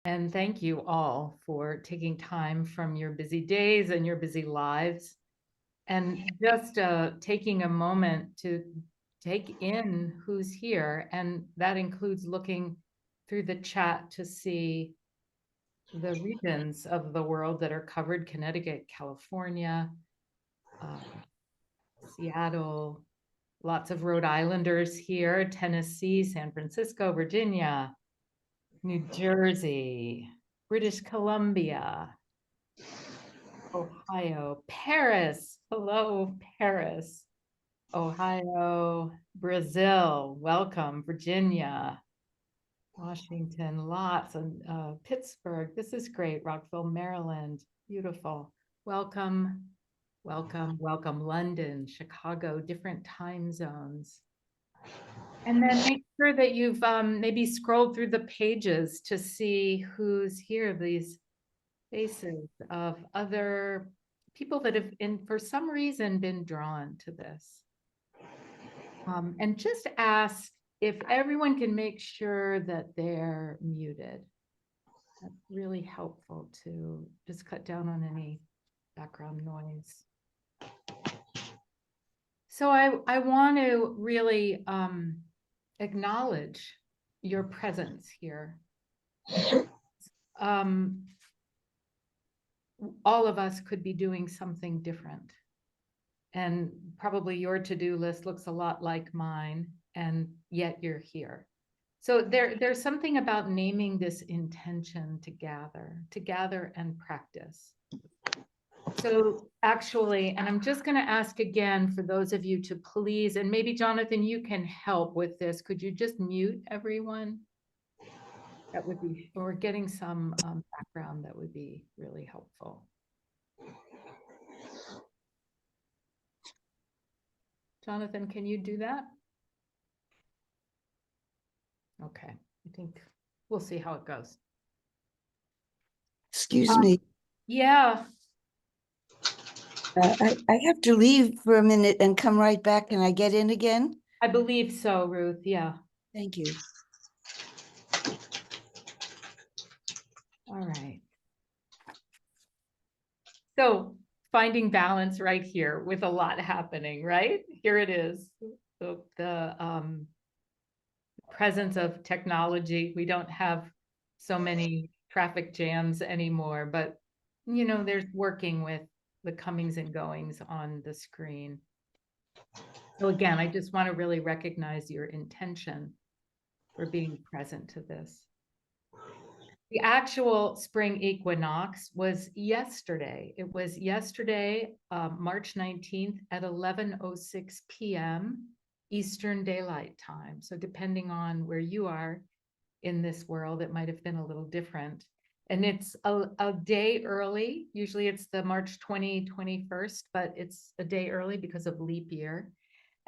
And thank you all for taking time from your busy days and your busy lives and just taking a moment to take in who's here. And that includes looking through the chat to see the regions of the world that are covered: Connecticut, California, Seattle, lots of Rhode Islanders here, Tennessee, San Francisco, Virginia, New Jersey, British Columbia, Ohio, Paris. Hello, Paris. Ohio, Brazil. Welcome, Virginia, Washington, lots, and Pittsburgh. This is great. Rockville, Maryland. Beautiful. Welcome, welcome, welcome. London, Chicago, different time zones. And then make sure that you've maybe scrolled through the pages to see who's here, these faces of other people that have, for some reason, been drawn to this. And just ask if everyone can make sure that they're muted. That's really helpful to just cut down on any background noise. So I want to really acknowledge your presence here. All of us could be doing something different. And probably your to-do list looks a lot like mine, and yet you're here. So there's something about naming this intention to gather and practice. So actually, and I'm just going to ask again for those of you to please, and maybe Jonathan, you can help with this. Could you just mute everyone? That would be, or getting some background, that would be really helpful. Jonathan, can you do that? Okay, I think we'll see how it goes. Excuse me. Yeah. I have to leave for a minute and come right back. Can I get in again? I believe so, Ruth. Yeah. Thank you. All right. So finding balance right here with a lot happening, right? Here it is. The presence of technology. We don't have so many traffic jams anymore, but you know, there's working with the comings and goings on the screen. So again, I just want to really recognize your intention for being present to this. The actual spring equinox was yesterday. It was yesterday, March 19th at 11:06 p.m. Eastern Daylight Time. So depending on where you are in this world, it might have been a little different. And it's a day early. Usually it's the March 21st, but it's a day early because of leap year.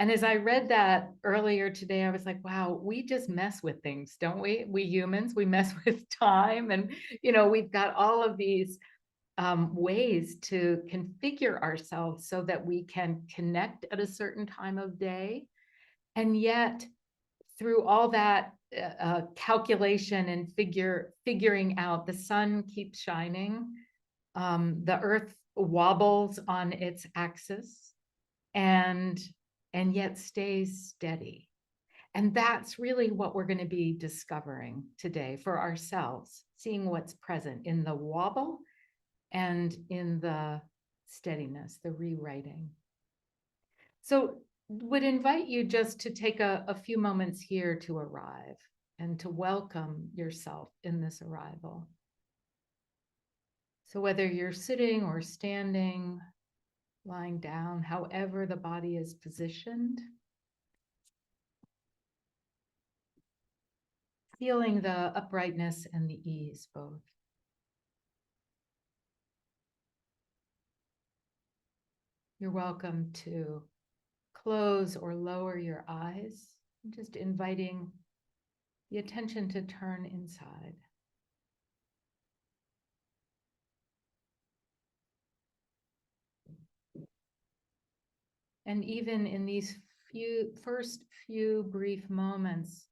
And as I read that earlier today, I was like, wow, we just mess with things, don't we? We humans, we mess with time. And, you know, we've got all of these ways to configure ourselves so that we can connect at a certain time of day. And yet, through all that calculation and figuring out, the sun keeps shining, the earth wobbles on its axis, and yet stays steady. And that's really what we're going to be discovering today for ourselves, seeing what's present in the wobble and in the steadiness, the rewriting. So would invite you just to take a few moments here to arrive and to welcome yourself in this arrival. So whether you're sitting or standing, lying down, however the body is positioned, feeling the uprightness and the ease both. You're welcome to close or lower your eyes, just inviting the attention to turn inside. And even in these first few brief moments,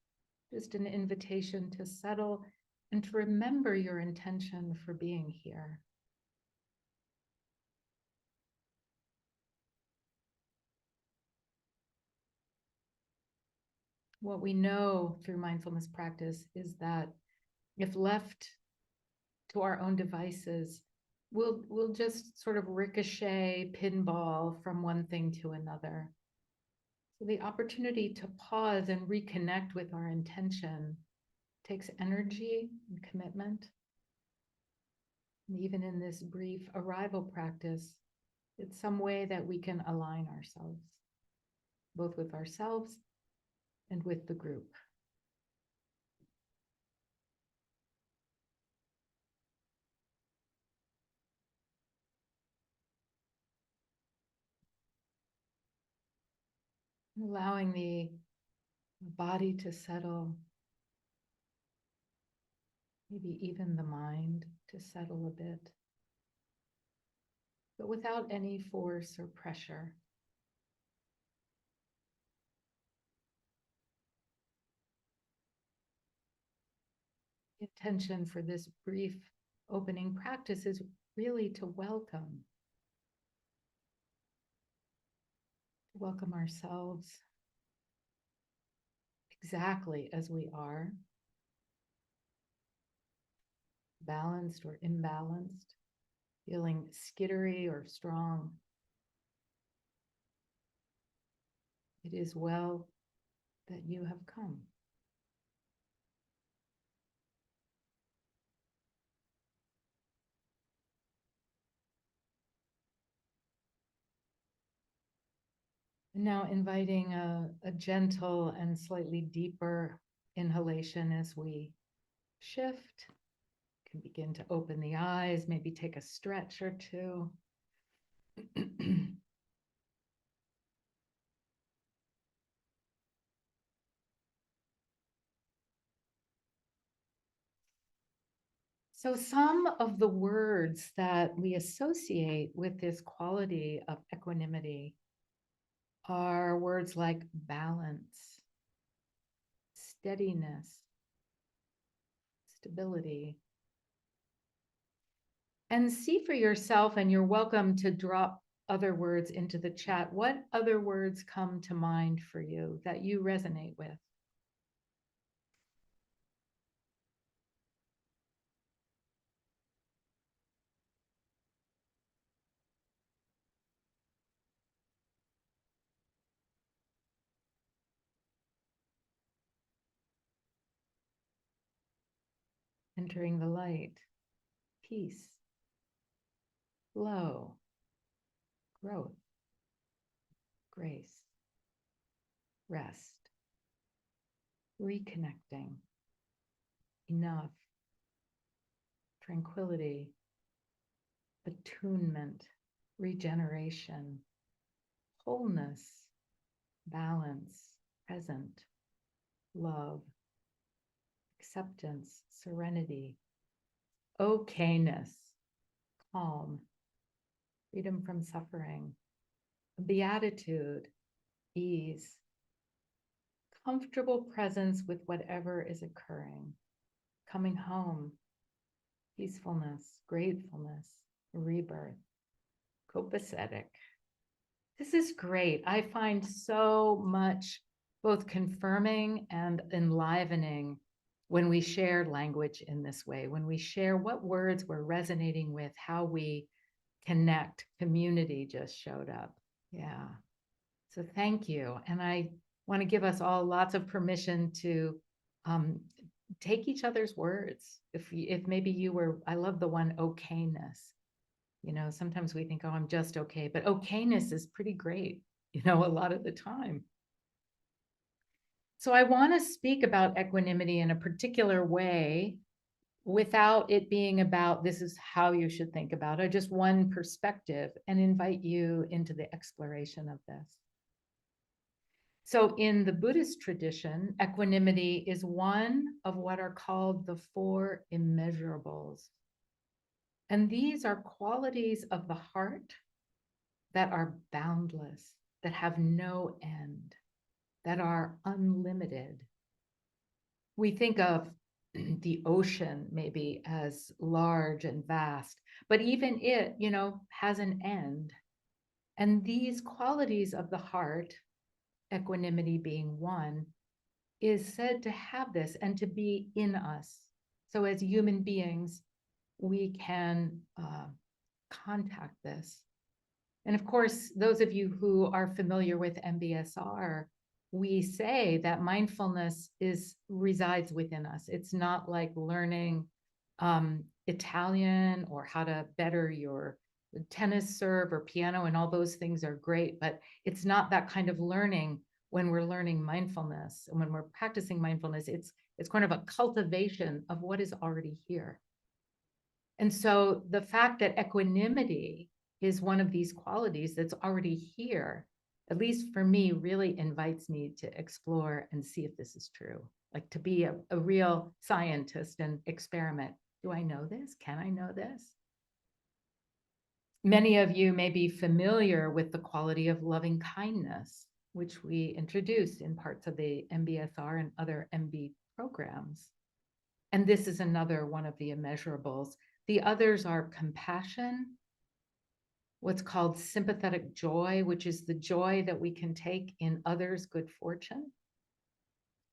just an invitation to settle and to remember your intention for being here. What we know through mindfulness practice is that if left to our own devices, we'll just sort of ricochet, pinball from one thing to another. So the opportunity to pause and reconnect with our intention takes energy and commitment. And even in this brief arrival practice, it's some way that we can align ourselves, both with ourselves and with the group. Allowing the body to settle, maybe even the mind to settle a bit, but without any force or pressure. The intention for this brief opening practice is really to welcome ourselves exactly as we are, balanced or imbalanced, feeling skittery or strong. It is well that you have come. And now inviting a gentle and slightly deeper inhalation as we shift. Can begin to open the eyes, maybe take a stretch or two. So some of the words that we associate with this quality of equanimity are words like balance, steadiness, stability. And see for yourself, and you're welcome to drop other words into the chat. What other words come to mind for you that you resonate with? Entering the light, peace, flow, growth, grace, rest, reconnecting, enough, tranquility, attunement, regeneration, wholeness, balance, present, love, acceptance, serenity, okayness, calm, freedom from suffering, beatitude, ease, comfortable presence with whatever is occurring, coming home, peacefulness, gratefulness, rebirth, copacetic. This is great. I find so much both confirming and enlivening when we share language in this way, when we share what words we're resonating with, how we connect. Community just showed up. Yeah. So thank you. And I want to give us all lots of permission to take each other's words. If maybe you were, I love the one okayness. You know, sometimes we think, oh, I'm just okay, but okayness is pretty great, you know, a lot of the time. So I want to speak about equanimity in a particular way without it being about this is how you should think about it, just one perspective, and invite you into the exploration of this. So in the Buddhist tradition, equanimity is one of what are called the four immeasurables. And these are qualities of the heart that are boundless, that have no end, that are unlimited. We think of the ocean may be as large and vast, but even it, has an end. And these qualities of the heart, equanimity being one, is said to have this and to be in us. So as human beings, we can contact this. And of course, those of you who are familiar with MBSR, we say that mindfulness resides within us. It's not like learning Italian or how to better your tennis serve or piano, and all those things are great, but it's not that kind of learning when we're learning mindfulness. And when we're practicing mindfulness, it's kind of a cultivation of what is already here. And so the fact that equanimity is one of these qualities that's already here, at least for me, really invites me to explore and see if this is true, like to be a real scientist and experiment. Do I know this? Can I know this? Many of you may be familiar with the quality of loving kindness, which we introduced in parts of the MBSR and other MB programs. And this is another one of the immeasurables. The others are compassion, what's called sympathetic joy, which is the joy that we can take in others' good fortune.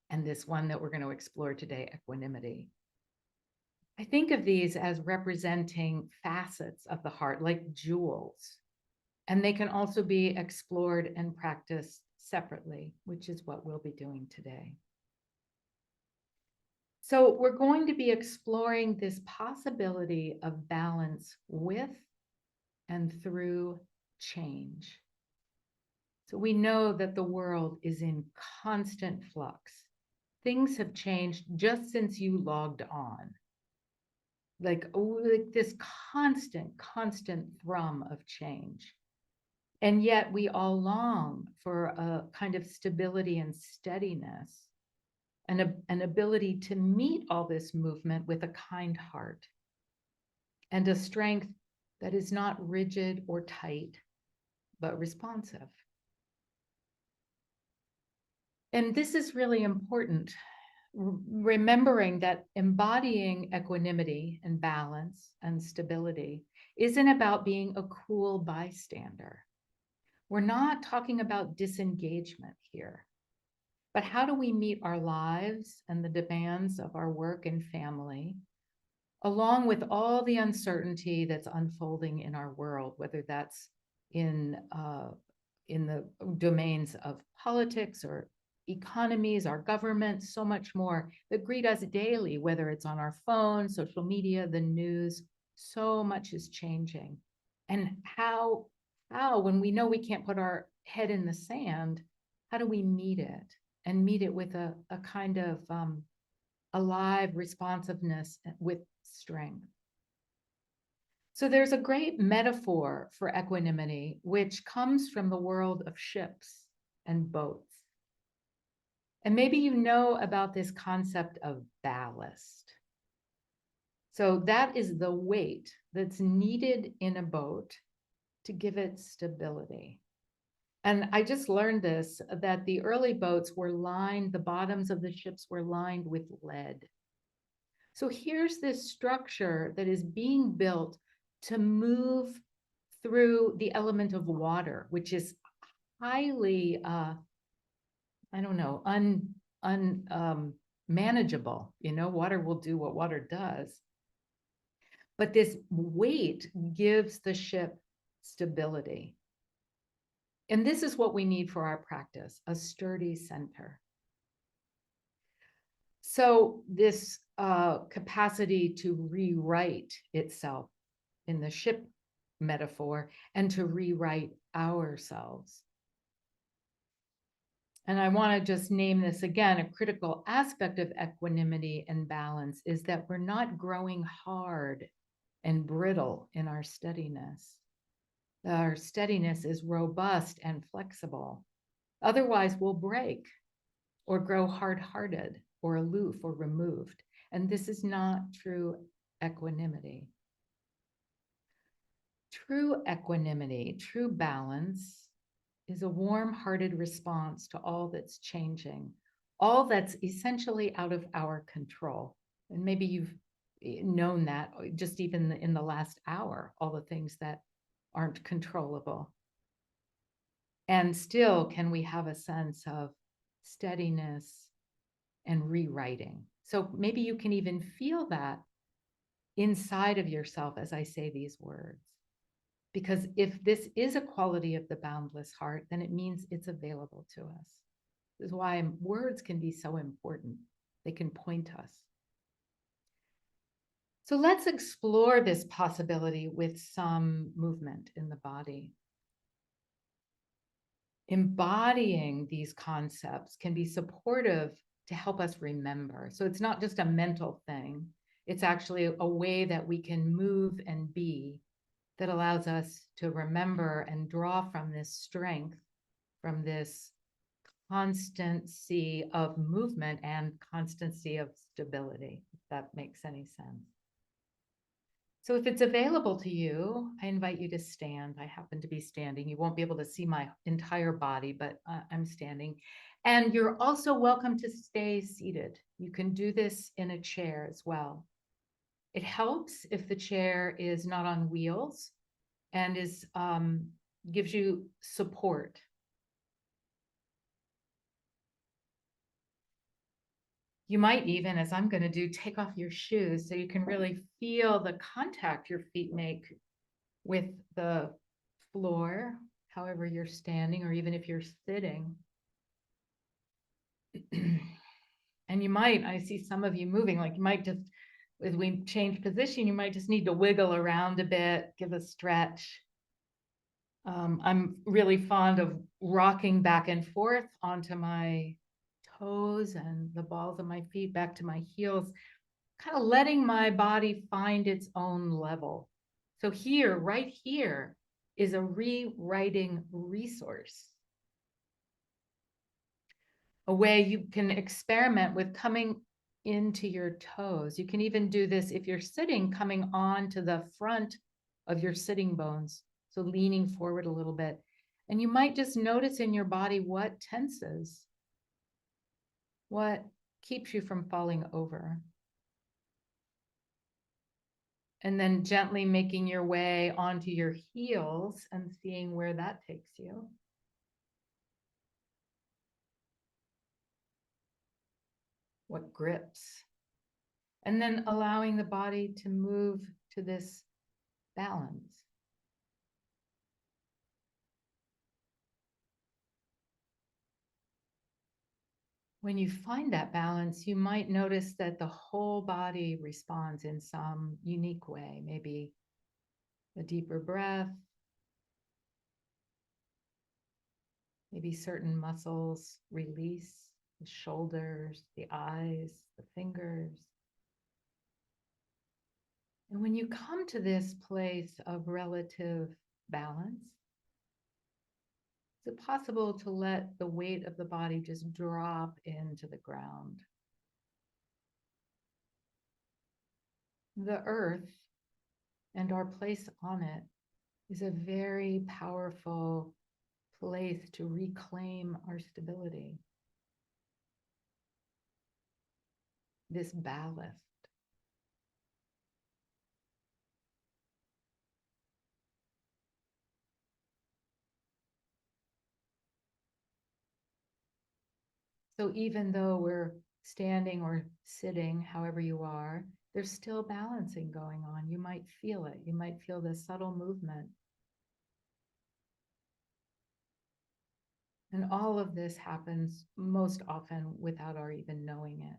And this one that we're going to explore today, equanimity. I think of these as representing facets of the heart, like jewels. And they can also be explored and practiced separately, which is what we'll be doing today. So we're going to be exploring this possibility of balance with and through change. So we know that the world is in constant flux. Things have changed just since you logged on. Like this constant thrum of change. And yet we all long for a kind of stability and steadiness, and an ability to meet all this movement with a kind heart and a strength that is not rigid or tight, but responsive. And this is really important, remembering that embodying equanimity and balance and stability isn't about being a cool bystander. We're not talking about disengagement here, but how do we meet our lives and the demands of our work and family, along with all the uncertainty that's unfolding in our world, whether that's in the domains of politics or economies, our government, so much more that greet us daily, whether it's on our phone, social media, the news, so much is changing. And how, when we know we can't put our head in the sand, how do we meet it and meet it with a kind of alive responsiveness with strength? So there's a great metaphor for equanimity, which comes from the world of ships and boats. And maybe you know about this concept of ballast. So that is the weight that's needed in a boat to give it stability. And I just learned this, that the early boats were lined, the bottoms of the ships were lined with lead. So here's this structure that is being built to move through the element of water, which is highly, unmanageable. Water will do what water does. But this weight gives the ship stability. And this is what we need for our practice, a sturdy center. So this capacity to rewrite itself in the ship metaphor and to rewrite ourselves. And I want to just name this again, a critical aspect of equanimity and balance is that we're not growing hard and brittle in our steadiness. Our steadiness is robust and flexible. Otherwise, we'll break or grow hard-hearted or aloof or removed. And this is not true equanimity. True equanimity, true balance, is a warm-hearted response to all that's changing, all that's essentially out of our control. And maybe you've known that just even in the last hour, all the things that aren't controllable. And still, can we have a sense of steadiness and rewriting? So maybe you can even feel that inside of yourself as I say these words. Because if this is a quality of the boundless heart, then it means it's available to us. This is why words can be so important. They can point us. So let's explore this possibility with some movement in the body. Embodying these concepts can be supportive to help us remember. So it's not just a mental thing. It's actually a way that we can move and be that allows us to remember and draw from this strength, from this constancy of movement and constancy of stability, if that makes any sense. So if it's available to you, I invite you to stand. I happen to be standing. You won't be able to see my entire body, but I'm standing. And you're also welcome to stay seated. You can do this in a chair as well. It helps if the chair is not on wheels and gives you support. You might even, as I'm going to do, take off your shoes so you can really feel the contact your feet make with the floor, however you're standing, or even if you're sitting. And you might, I see some of you moving, like you might just, as we change position, you might just need to wiggle around a bit, give a stretch. I'm really fond of rocking back and forth onto my toes and the balls of my feet back to my heels, kind of letting my body find its own level. So here, right here, is a rewriting resource, a way you can experiment with coming into your toes. You can even do this if you're sitting, coming on to the front of your sitting bones, so leaning forward a little bit. And you might just notice in your body what tenses, what keeps you from falling over. And then gently making your way onto your heels and seeing where that takes you. What grips. And then allowing the body to move to this balance. When you find that balance, you might notice that the whole body responds in some unique way, maybe a deeper breath, maybe certain muscles release, the shoulders, the eyes, the fingers. And when you come to this place of relative balance, is it possible to let the weight of the body just drop into the ground? The earth and our place on it is a very powerful place to reclaim our stability, this ballast. So even though we're standing or sitting, however you are, there's still balancing going on. You might feel it. You might feel the subtle movement. And all of this happens most often without our even knowing it.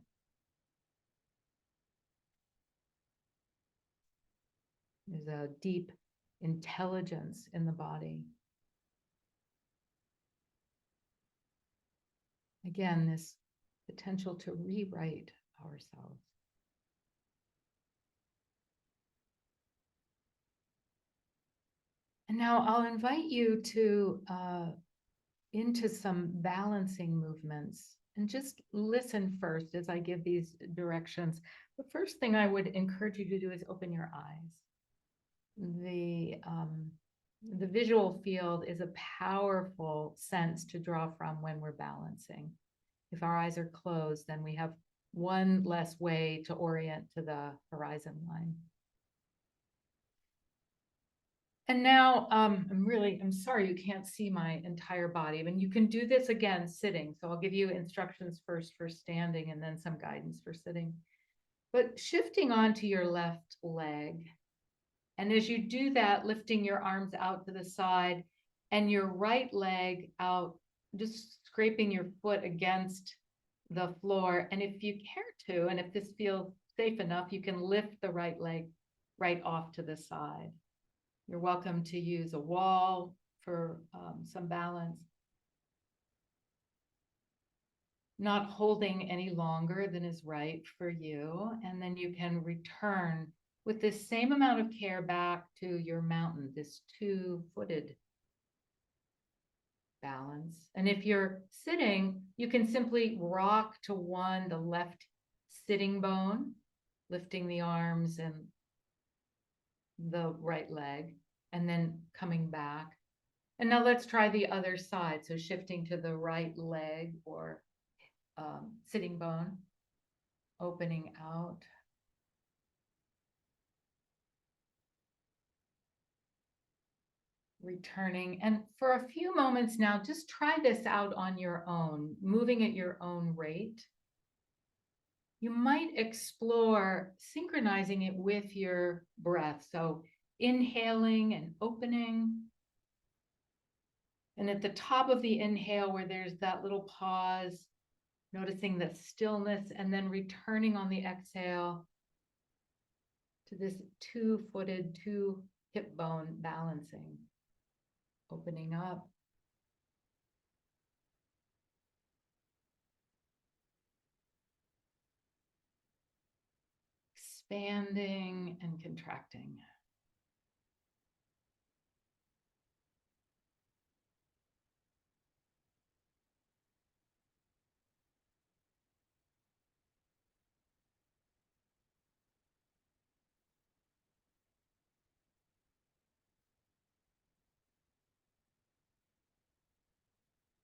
There's a deep intelligence in the body. Again, this potential to rewrite ourselves. And now I'll invite you to into some balancing movements and just listen first as I give these directions. The first thing I would encourage you to do is open your eyes. The visual field is a powerful sense to draw from when we're balancing. If our eyes are closed, then we have one less way to orient to the horizon line. And now I'm sorry you can't see my entire body. I mean, you can do this again sitting. So I'll give you instructions first for standing and then some guidance for sitting. But shifting onto your left leg. And as you do that, lifting your arms out to the side and your right leg out, just scraping your foot against the floor. And if you care to, and if this feels safe enough, you can lift the right leg right off to the side. You're welcome to use a wall for some balance. Not holding any longer than is right for you. And then you can return with this same amount of care back to your mountain, this two-footed balance. And if you're sitting, you can simply rock to the left sitting bone, lifting the arms and the right leg, and then coming back. And now let's try the other side. So shifting to the right leg or sitting bone, opening out. Returning. And for a few moments now, just try this out on your own, moving at your own rate. You might explore synchronizing it with your breath. So inhaling and opening. And at the top of the inhale, where there's that little pause, noticing the stillness, and then returning on the exhale to this two-footed, two-hip bone balancing. Opening up. Expanding and contracting.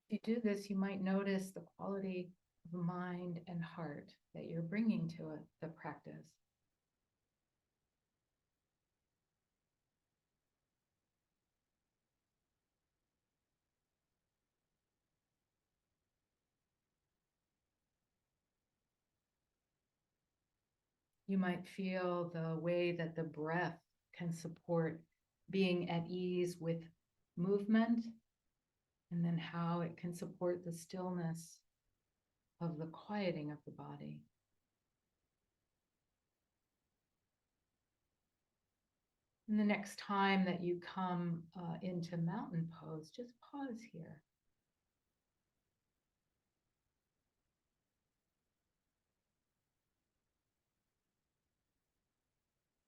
If you do this, you might notice the quality of mind and heart that you're bringing to it, the practice. You might feel the way that the breath can support being at ease with movement, and then how it can support the stillness of the quieting of the body. And the next time that you come into mountain pose, just pause here.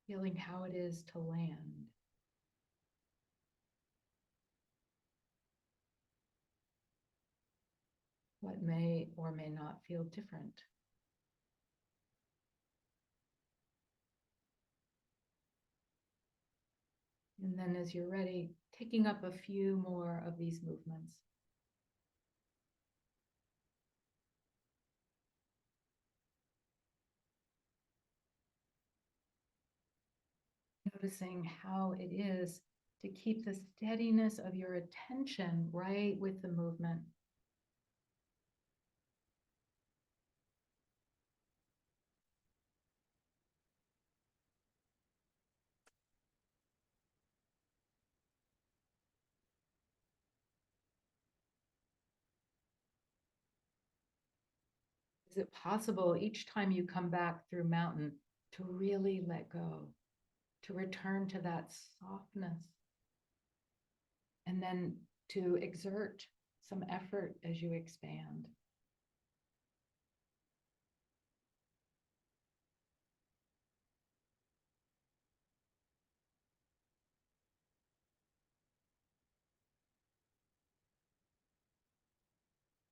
Feeling how it is to land. What may or may not feel different. And then as you're ready, taking up a few more of these movements. Noticing how it is to keep the steadiness of your attention right with the movement. Is it possible each time you come back through mountain to really let go, to return to that softness, and then to exert some effort as you expand?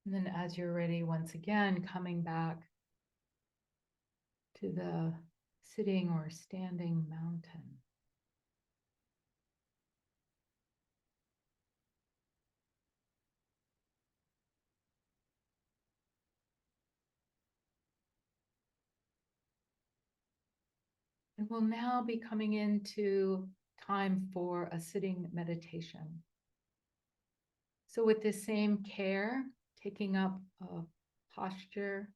And then as you're ready, once again, coming back to the sitting or standing mountain. And we'll now be coming into time for a sitting meditation. So with this same care, taking up a posture,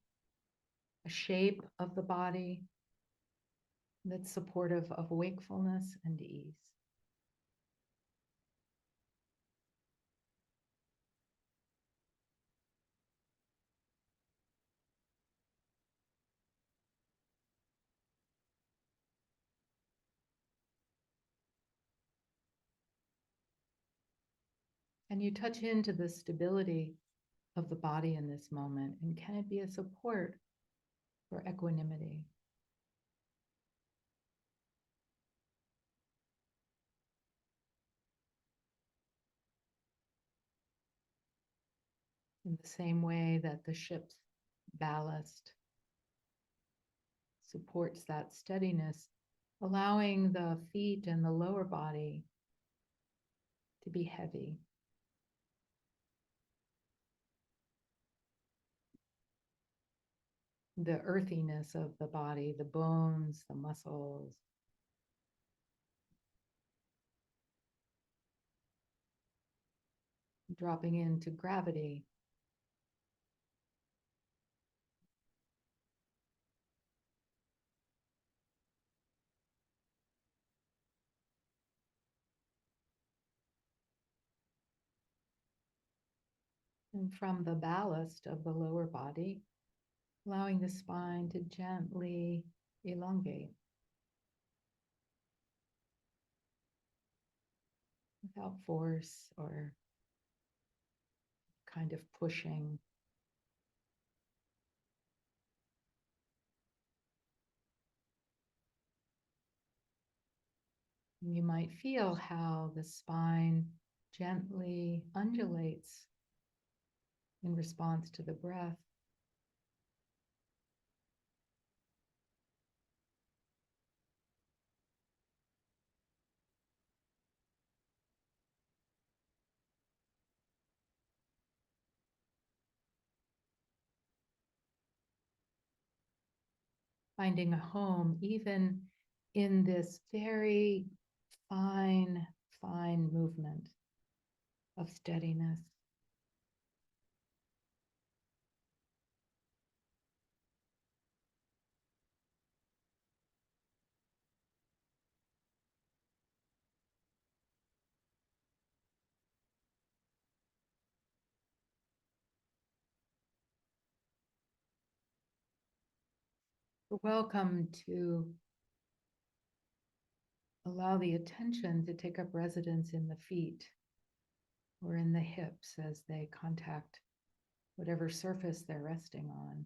a shape of the body that's supportive of wakefulness and ease. And you touch into the stability of the body in this moment, and can it be a support for equanimity? In the same way that the ship's ballast supports that steadiness, allowing the feet and the lower body to be heavy. The earthiness of the body, the bones, the muscles, dropping into gravity. And from the ballast of the lower body, allowing the spine to gently elongate without force or kind of pushing. You might feel how the spine gently undulates in response to the breath. Finding a home, even in this very fine, fine movement of steadiness. Welcome to allow the attention to take up residence in the feet or in the hips as they contact whatever surface they're resting on.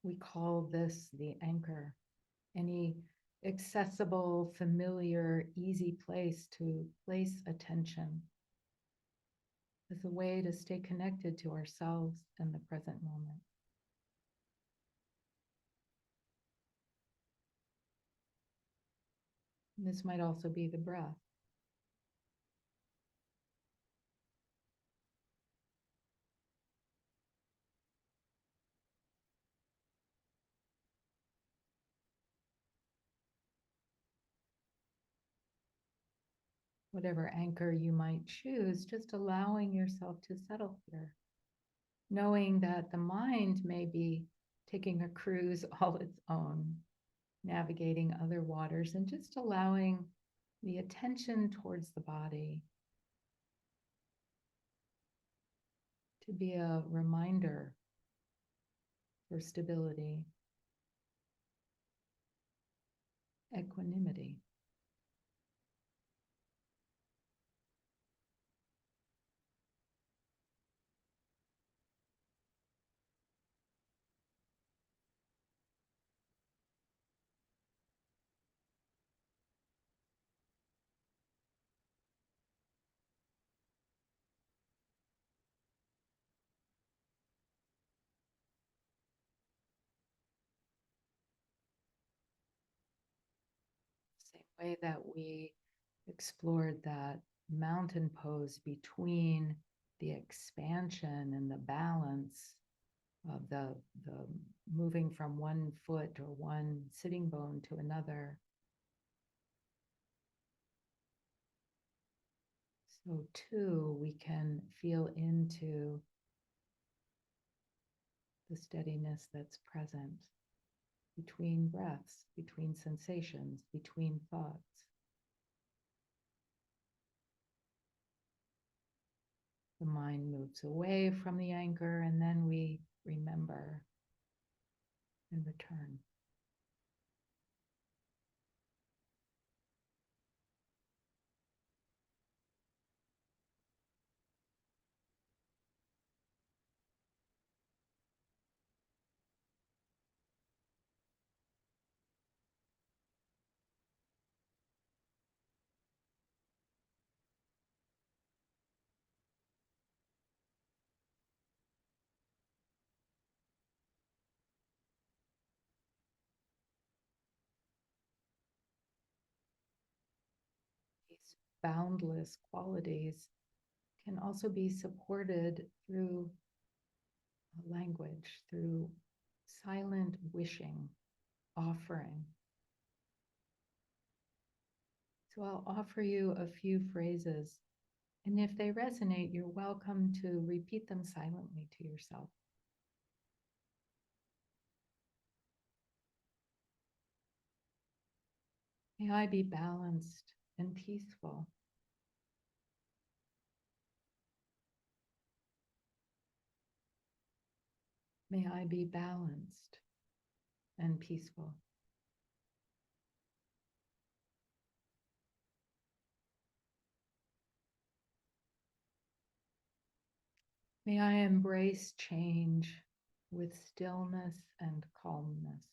We call this the anchor, any accessible, familiar, easy place to place attention as a way to stay connected to ourselves and the present moment. This might also be the breath. Whatever anchor you might choose, just allowing yourself to settle here, knowing that the mind may be taking a cruise all its own, navigating other waters, and just allowing the attention towards the body to be a reminder for stability, equanimity. Same way that we explored that mountain pose between the expansion and the balance of the moving from one foot or one sitting bone to another. So too, we can feel into the steadiness that's present between breaths, between sensations, between thoughts. The mind moves away from the anchor, and then we remember and return. These boundless qualities can also be supported through language, through silent wishing, offering. So I'll offer you a few phrases, and if they resonate, you're welcome to repeat them silently to yourself. May I be balanced and peaceful. May I be balanced and peaceful. May I embrace change with stillness and calmness.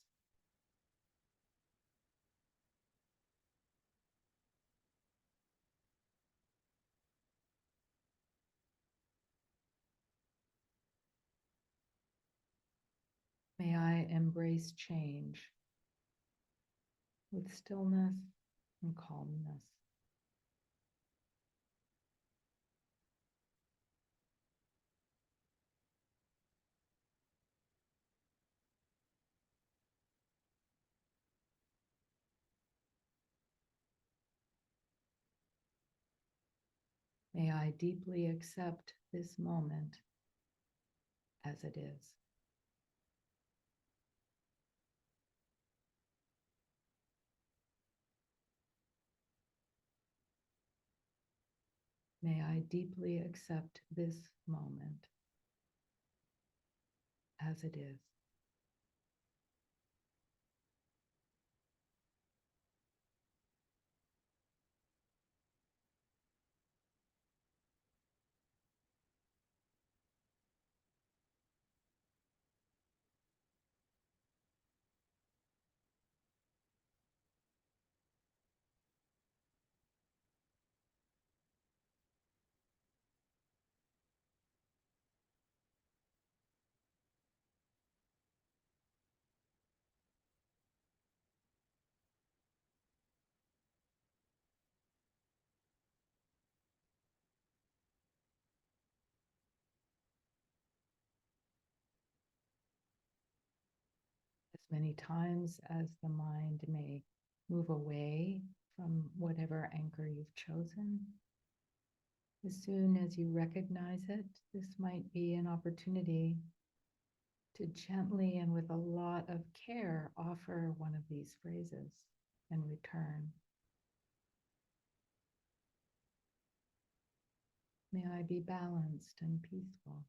May I embrace change with stillness and calmness. May I deeply accept this moment as it is. May I deeply accept this moment as it is. As many times as the mind may move away from whatever anchor you've chosen, as soon as you recognize it, this might be an opportunity to gently and with a lot of care offer one of these phrases and return. May I be balanced and peaceful.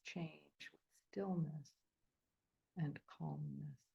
Change with stillness and calmness.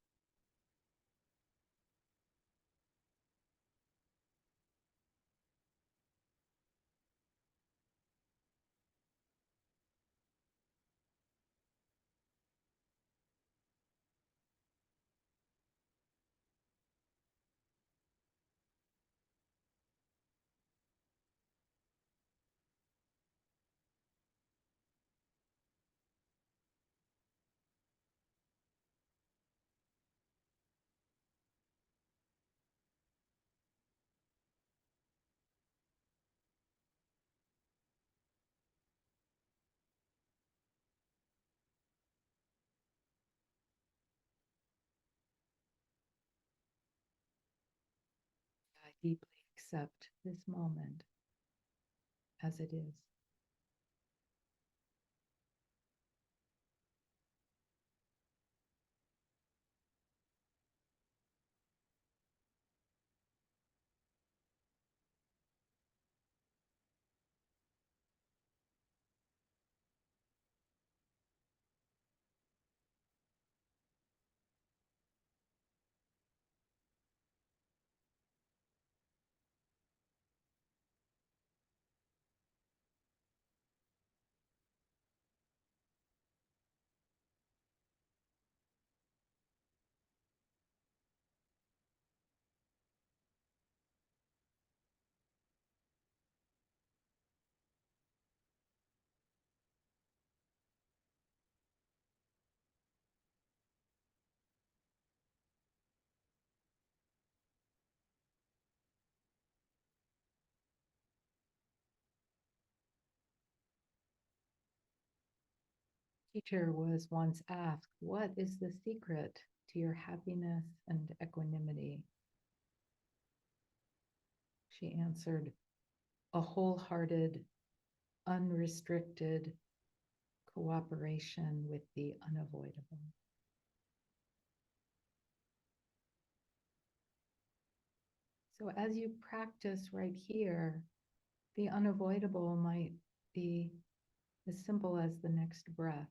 Deeply accept this moment as it is. Teacher was once asked, "What is the secret to your happiness and equanimity?" She answered, "A wholehearted, unrestricted cooperation with the unavoidable." So as you practice right here, the unavoidable might be as simple as the next breath.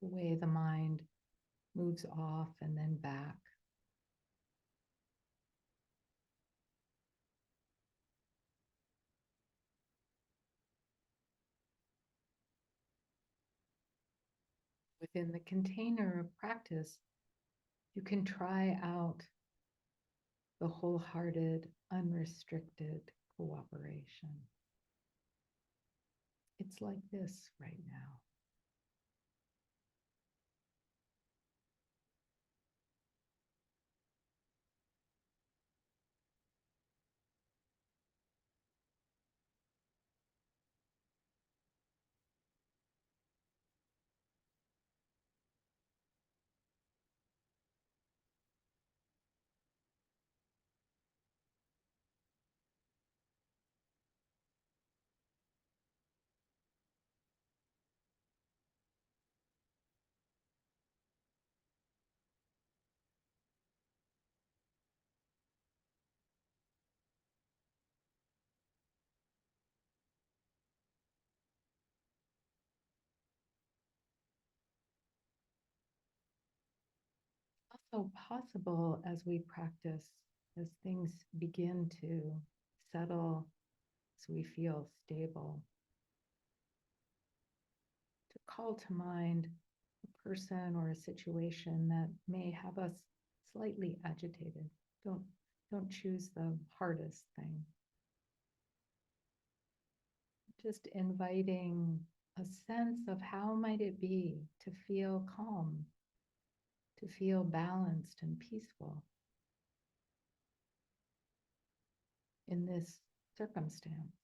The way the mind moves off and then back. Within the container of practice, you can try out the wholehearted, unrestricted cooperation. It's like this right now. Also possible as we practice, as things begin to settle, as we feel stable, to call to mind a person or a situation that may have us slightly agitated. Don't choose the hardest thing. Just inviting a sense of how might it be to feel calm, to feel balanced and peaceful in this circumstance.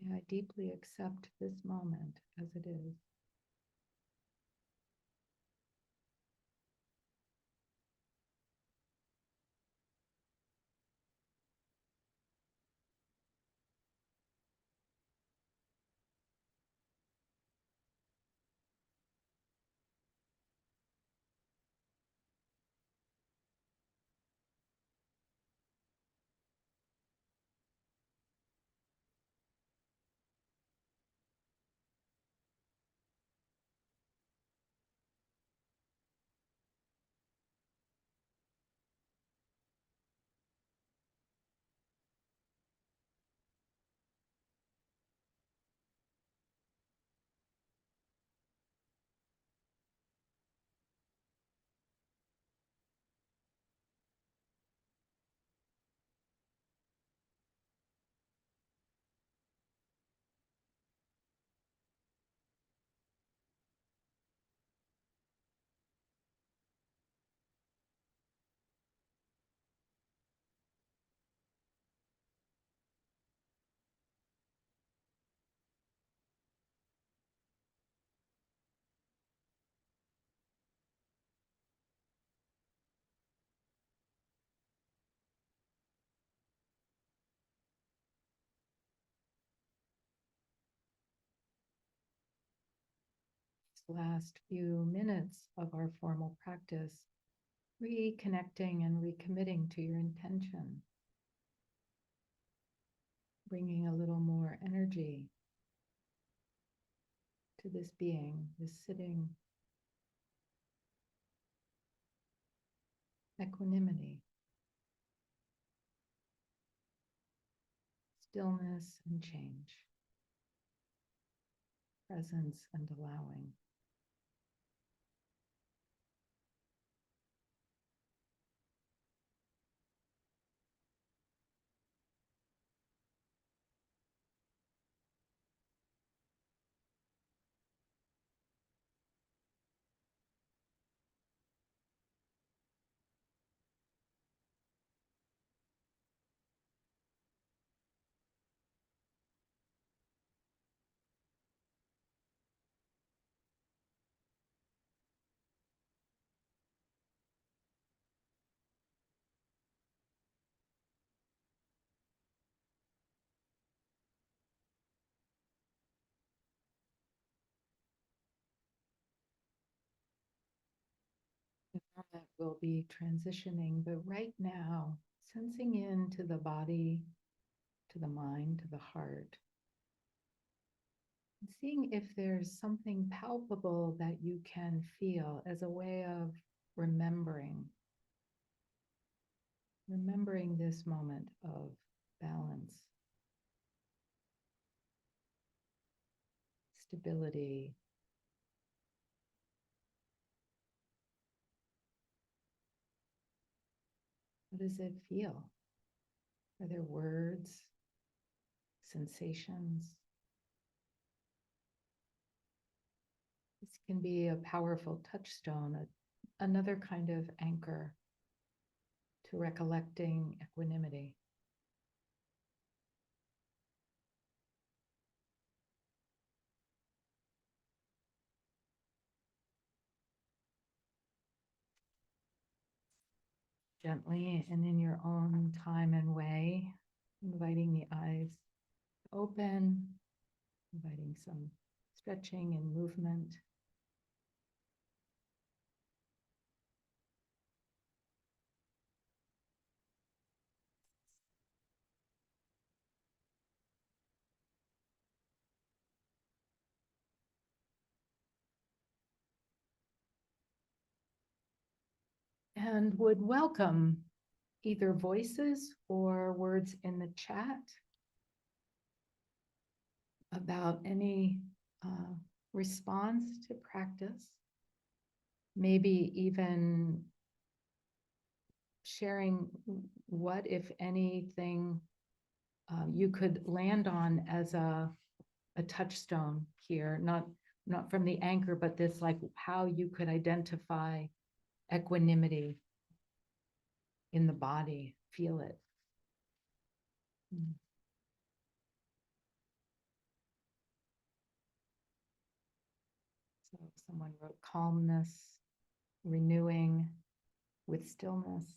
Yeah, I deeply accept this moment as it is. last few minutes of our formal practice, reconnecting and recommitting to your intention, bringing a little more energy to this being, this sitting. Equanimity, stillness and change, presence and allowing. That will be transitioning, but right now, sensing into the body, to the mind, to the heart, and seeing if there's something palpable that you can feel as a way of remembering this moment of balance, stability. What does it feel? Are there words, sensations? This can be a powerful touchstone, another kind of anchor to recollecting equanimity. Gently and in your own time and way, inviting the eyes open, inviting some stretching and movement. And would welcome either voices or words in the chat about any response to practice, maybe even sharing what, if anything, you could land on as a touchstone here, not from the anchor, but this, like, how you could identify equanimity in the body, feel it. So someone wrote calmness, renewing with stillness,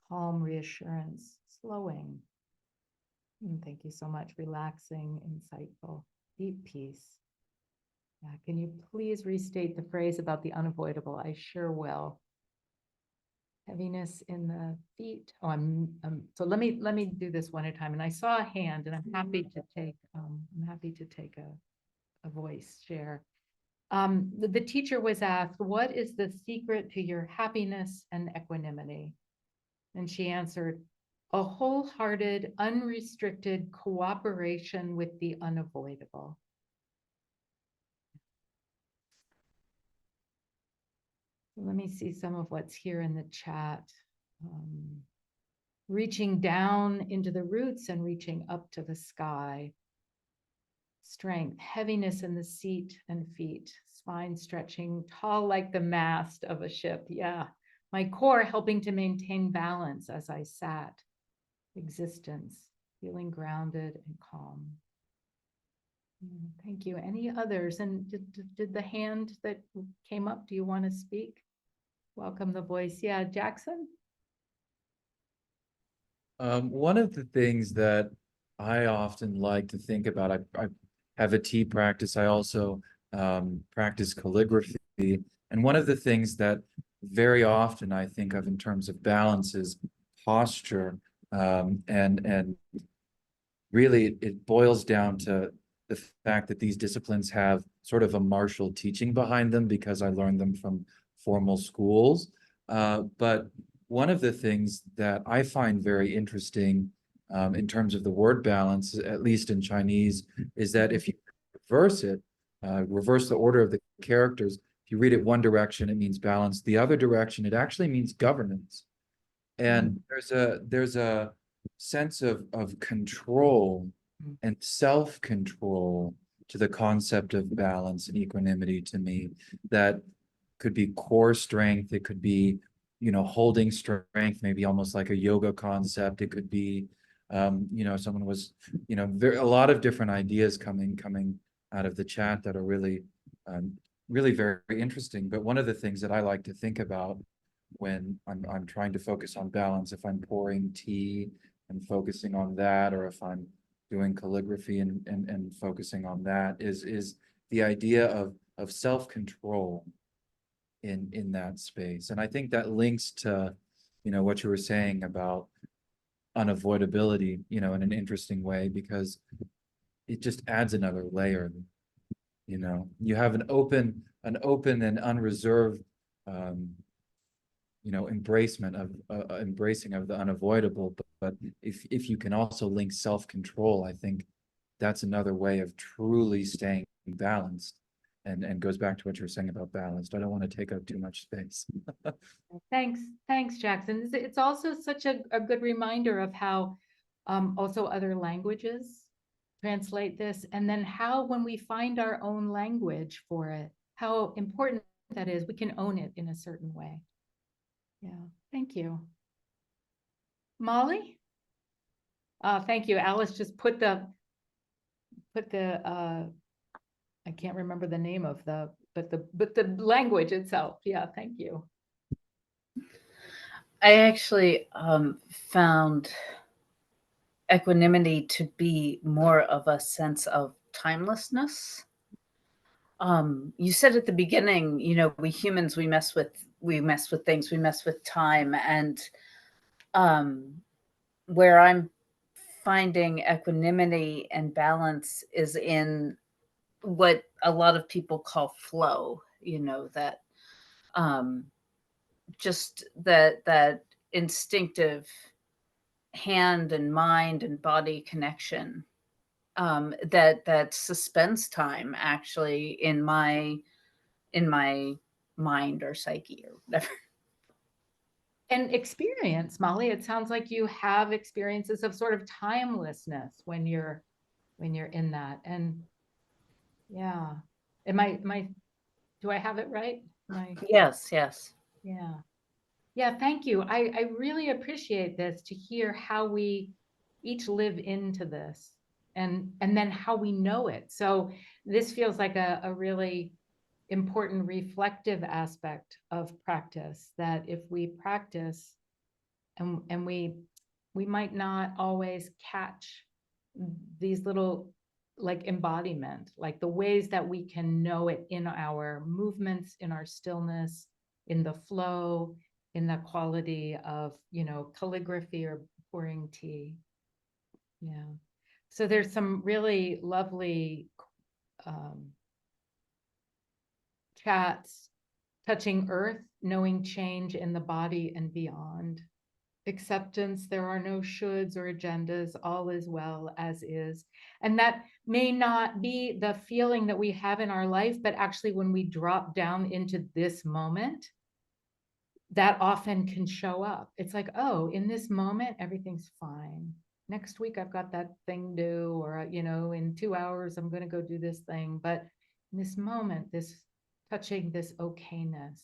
calm reassurance, slowing. And thank you so much. Relaxing, insightful, deep peace. Yeah, can you please restate the phrase about the unavoidable? I sure will. Heaviness in the feet. Oh, so let me do this one at a time. And I saw a hand, and I'm happy to take a voice share. The teacher was asked, what is the secret to your happiness and equanimity? And she answered, a wholehearted, unrestricted cooperation with the unavoidable. Let me see some of what's here in the chat. Reaching down into the roots and reaching up to the sky. Strength, heaviness in the seat and feet, spine stretching, tall like the mast of a ship. Yeah, my core helping to maintain balance as I sat. Existence, feeling grounded and calm. Thank you. Any others? And did the hand that came up, do you want to speak? Welcome the voice. Yeah, Jackson? One of the things that I often like to think about, I have a tea practice. I also practice calligraphy. And one of the things that very often I think of in terms of balance is posture. And really it boils down to the fact that these disciplines have sort of a martial teaching behind them because I learned them from formal schools. But one of the things that I find very interesting in terms of the word balance, at least in Chinese, is that if you reverse it, reverse the order of the characters, if you read it one direction, it means balance. The other direction, it actually means governance. And there's a sense of control and self-control to the concept of balance and equanimity to me that could be core strength. It could be, holding strength, maybe almost like a yoga concept. It could be, someone was, a lot of different ideas coming out of the chat that are really, really very, very interesting. But one of the things that I like to think about when I'm trying to focus on balance, if I'm pouring tea and focusing on that, or if I'm doing calligraphy and focusing on that, is the idea of self-control in that space. And I think that links to, what you were saying about unavoidability, in an interesting way, because it just adds another layer. You have an open and unreserved embracement of embracing of the unavoidable, but if you can also link self-control, I think that's another way of truly staying balanced, and goes back to what you're saying about balanced. I don't want to take up too much space. Thanks, Jackson. It's also such a good reminder of how also other languages translate this, and then how when we find our own language for it, how important that is. We can own it in a certain way. Yeah, thank you. Molly? Thank you. Alice just put the I can't remember the name of but the language itself. Yeah, thank you. I actually found equanimity to be more of a sense of timelessness. You said at the beginning, we humans, we mess with things, we mess with time, and where I'm finding equanimity and balance is in what a lot of people call flow, that just that instinctive hand and mind and body connection, that suspends time actually in my mind or psyche or whatever. And experience, Molly, it sounds like you have experiences of sort of timelessness when you're in that. And yeah, do I have it right? Yes. Yeah, thank you. I really appreciate this, to hear how we each live into this, and then how we know it. So this feels like a really important reflective aspect of practice, that if we practice and we might not always catch these little, like, embodiment, like the ways that we can know it in our movements, in our stillness, in the flow, in the quality of, calligraphy or pouring tea. Yeah. So there's some really lovely chats touching earth, knowing change in the body and beyond. Acceptance, there are no shoulds or agendas, all is well as is. And that may not be the feeling that we have in our life, but actually when we drop down into this moment, that often can show up. It's like, oh, in this moment, everything's fine. Next week, I've got that thing due, or, in 2 hours, I'm going to go do this thing. But in this moment, this touching this okayness,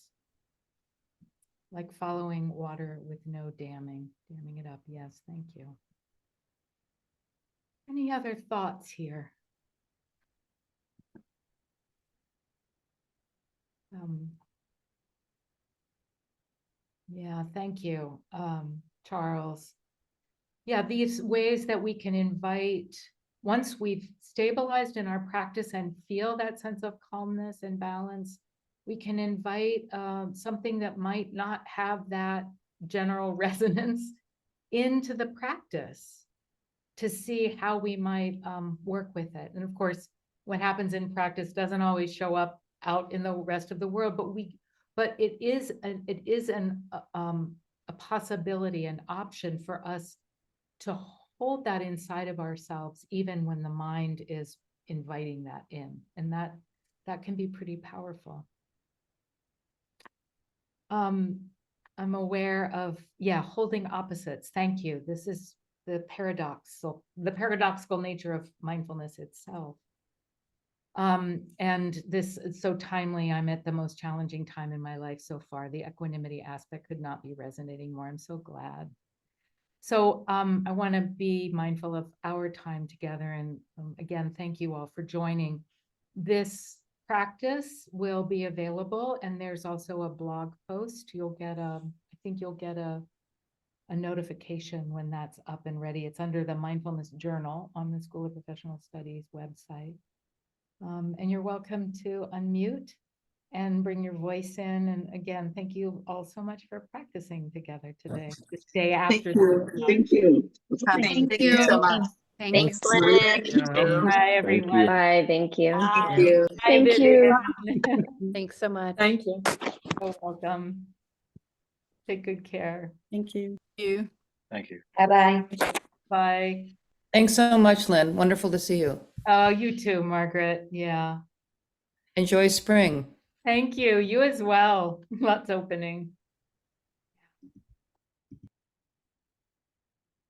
like following water with no damming it up. Yes, thank you. Any other thoughts here? Yeah, thank you, Charles. Yeah, these ways that we can invite once we've stabilized in our practice and feel that sense of calmness and balance, we can invite something that might not have that general resonance into the practice to see how we might work with it. And of course, what happens in practice doesn't always show up out in the rest of the world, but it is a possibility, an option for us to hold that inside of ourselves, even when the mind is inviting that in, and that can be pretty powerful. I'm aware of, holding opposites. Thank you. This is the paradoxical nature of mindfulness itself. And this is so timely. I'm at the most challenging time in my life so far. The equanimity aspect could not be resonating more. I'm so glad. So I want to be mindful of our time together. And again, thank you all for joining. This practice will be available, and there's also a blog post. I think you'll get a notification when that's up and ready. It's under the Mindfulness Journal on the School of Professional Studies website. And you're welcome to unmute and bring your voice in. And again, thank you all so much for practicing together today, this day after. Thank you. Thank you so much. Thanks, Lynn. Bye, everyone. Bye, thank you. Thank you. Bye, Thank you. Vivian. Thanks so much. Thank you. You're welcome. Take good care. Thank you. Thank you. Bye-bye. Bye. Thanks so much, Lynn. Wonderful to see you. Oh, you too, Margaret. Yeah. Enjoy spring. Thank you. You as well. Lots opening.